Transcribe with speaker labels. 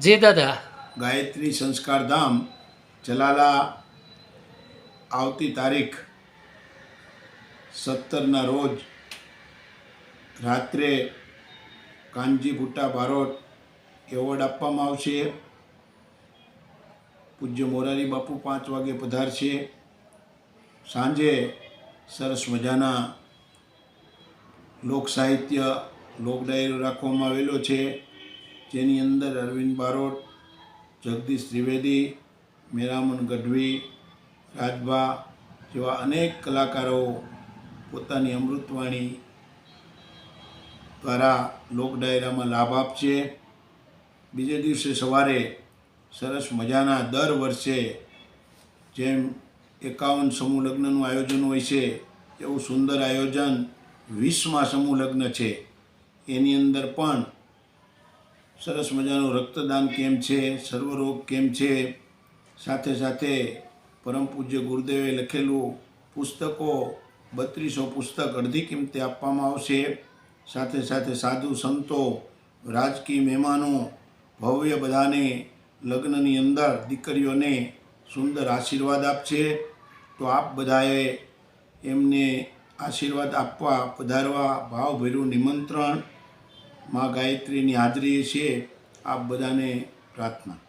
Speaker 1: જી દાદા.
Speaker 2: ગાયત્રી સંસ્કાર ધામ જલાલા આવતી તારીખ 17ના રોજ રાત્રે કાનજી ભુટ્ટા બારોટ એવોર્ડ આપવામાં આવશે. પૂજ્ય મોરારી બાપુ 5 વાગે પધારશે. સાંજે સરસ મજાના લોક સાહિત્ય લોક ડાયરો રાખવામાં આવેલો છે, જેની અંદર અરવિંદ બારોટ, જગદીશ ત્રિવેદી, મેરામન ગઢવી, રાજભા જેવા અનેક કલાકારો પોતાની અમૃતવાણી દ્વારા લોક ડાયરામાં લાભ આપશે. બીજે દિવસે સવારે સરસ મજાના દર વર્ષે જેમ 51 સમૂહ લગ્નનું આયોજન હોય છે, એવું સુંદર આયોજન 20મા સમૂહ લગ્ન છે. એની અંદર પણ સરસ મજાનું રક્તદાન કેમ્પ છે, સર્વરોગ કેમ્પ છે. સાથે સાથે પરમ પૂજ્ય ગુરુદેવે લખેલું પુસ્તકો 3200 પુસ્તક અડધી કિંમતે આપવામાં આવશે. સાથે સાથે સાધુ સંતો, રાજકીય મહેમાનો ભવ્ય બધાને લગ્નની અંદર દીકરીઓને સુંદર આશીર્વાદ આપશે. તો આપ બધાએ એમને આશીર્વાદ આપવા પધારવા ભાવભર્યું નિમંત્રણ. મા ગાયત્રીની હાજરી છે. આપ બધાને પ્રાર્થના.